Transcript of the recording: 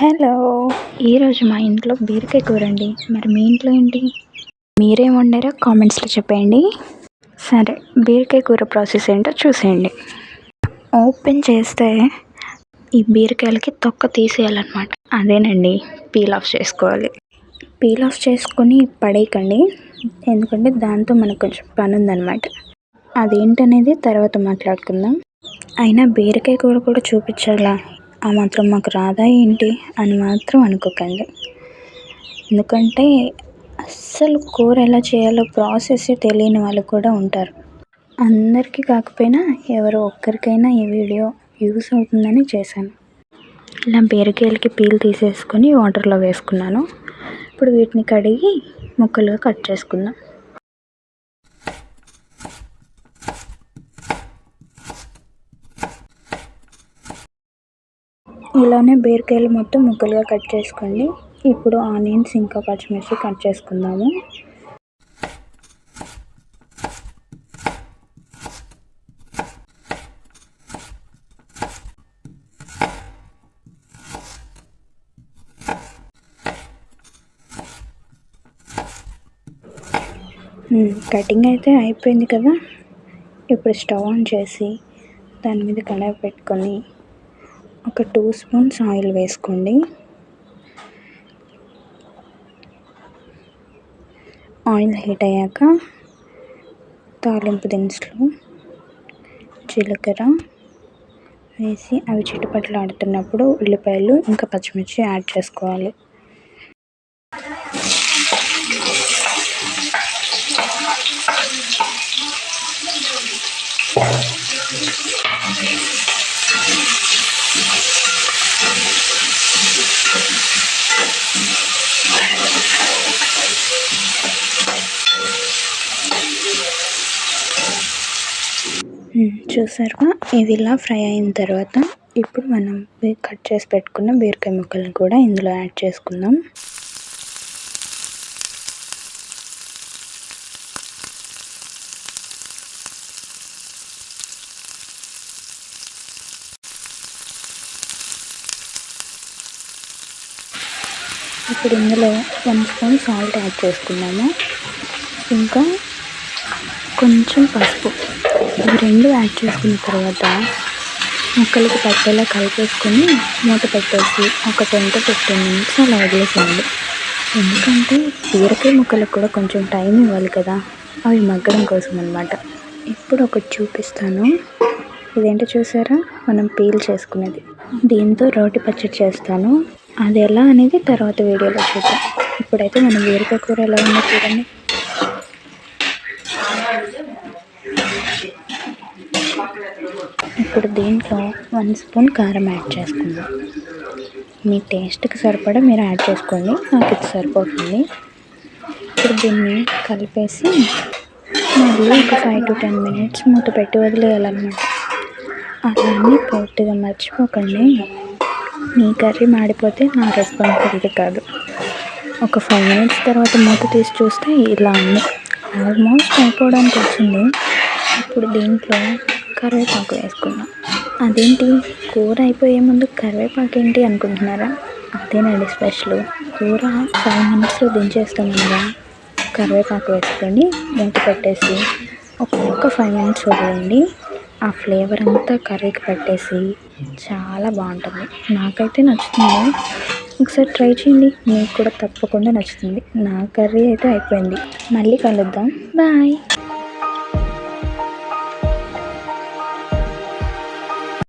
Hello, ఈరోజు మా ఇంట్లో బీరకాయ కూర అండి. మరి మీ ఇంట్లో ఏంటి? మీరేం వండారో కామెంట్స్లో చెప్పేయండి. సరే, బీరకాయ కూర ప్రాసెస్ ఏంటో చూసేయండి. ఓపెన్ చేస్తే ఈ బీరకాయలకి తొక్క తీసేయాలన్నమాట. అదేనండి, పీల్ ఆఫ్ చేసుకోవాలి. పీల్ ఆఫ్ చేసుకొని పడేయకండి, ఎందుకంటే దాంతో మనకు కొంచెం పని ఉందన్నమాట. అదేంటనేది తర్వాత మాట్లాడుకుందాం. అయినా బీరకాయ కూర కూడా చూపించాలా, ఆ మాత్రం మాకు రాదా ఏంటి అని మాత్రం అనుకోకండి. ఎందుకంటే అస్సలు కూర ఎలా చేయాలో ప్రాసెస్ తెలియని వాళ్ళు కూడా ఉంటారు. అందరికీ కాకపోయినా ఎవరో ఒక్కరికైనా ఈ వీడియో యూస్ అవుతుందని చేశాను. ఇలా బీరకాయలకి పీల్ తీసేసుకొని వాటర్లో వేసుకున్నాను. ఇప్పుడు వీటిని కడిగి ముక్కలుగా కట్ చేసుకుందాం. ఇలానే బీరకాయలు మొత్తం ముక్కలుగా కట్ చేసుకోండి. ఇప్పుడు ఆనియన్స్ ఇంకా పచ్చిమిర్చి కట్ చేసుకుందాము. కటింగ్ అయితే అయిపోయింది కదా. ఇప్పుడు స్టవ్ ఆన్ చేసి దాని మీద కడాయి పెట్టుకొని ఒక 2 స్పూన్స్ ఆయిల్ వేసుకోండి. ఆయిల్ హీట్ అయ్యాక తాలింపు దినుసులు, జీలకర్ర వేసి అవి చిటపటలాడుతున్నప్పుడు ఉల్లిపాయలు ఇంకా పచ్చిమిర్చి యాడ్ చేసుకోవాలి. చూసారుగా, ఇవి ఇలా ఫ్రై అయిన తర్వాత ఇప్పుడు మనం కట్ చేసి పెట్టుకున్న బీరకాయ ముక్కలను కూడా ఇందులో యాడ్ చేసుకుందాం. ఇప్పుడు ఇందులో 1 స్పూన్ సాల్ట్ యాడ్ చేసుకున్నాము. ఇంకా కొంచెం పసుపు, ఇవి 2 యాడ్ చేసుకున్న తర్వాత ముక్కలకి పట్టేలా కలిపేసుకొని మూత పెట్టేసి ఒక 10 to 15 minutes అలా వదిలేసేయండి. ఎందుకంటే బీరకాయ ముక్కలకు కూడా కొంచెం టైం ఇవ్వాలి కదా, అవి మగ్గడం కోసం అన్నమాట. ఇప్పుడు ఒకటి చూపిస్తాను. ఇదేంటో చూసారా, మనం పీల్ చేసుకునేది. దీంతో రోటి పచ్చడి చేస్తాను. అది ఎలా అనేది తర్వాత వీడియోలో చూద్దాం. ఇప్పుడైతే మనం బీరకాయ కూర ఎలా ఉందో చూడండి. ఇప్పుడు దీంట్లో 1 స్పూన్ కారం యాడ్ చేసుకుందాం. మీ టేస్ట్కి సరిపడా మీరు యాడ్ చేసుకోండి, నాకు ఇది సరిపోతుంది. ఇప్పుడు దీన్ని కలిపేసి మళ్ళీ ఒక 5 to 10 minutes మూత పెట్టి వదిలేయాలన్నమాట. అలానే పూర్తిగా మర్చిపోకండి, మీ కర్రీ మాడిపోతే నా రెస్పాన్సిబిలిటీ కాదు. ఒక 5 minutes తర్వాత మూత తీసి చూస్తే ఇలా ఉంది, ఆల్మోస్ట్ అయిపోవడానికి వచ్చింది. ఇప్పుడు దీంట్లో కరివేపాకు వేసుకుందాం. అదేంటి, కూర అయిపోయే ముందు కరివేపాకు ఏంటి అనుకుంటున్నారా? అదేనండి స్పెషల్. కూర 5 minutesలో దించేస్తాం కదా, కరివేపాకు వేసుకొని మూత పెట్టేసి ఒక్క 5 minutes వదిలేయండి. ఆ ఫ్లేవర్ అంతా కర్రీకి పట్టేసి చాలా బాగుంటుంది. నాకైతే నచ్చుతుంది, ఒకసారి ట్రై చేయండి, మీకు కూడా తప్పకుండా నచ్చుతుంది. నా కర్రీ అయితే అయిపోయింది. మళ్ళీ కలుద్దాం, బాయ్.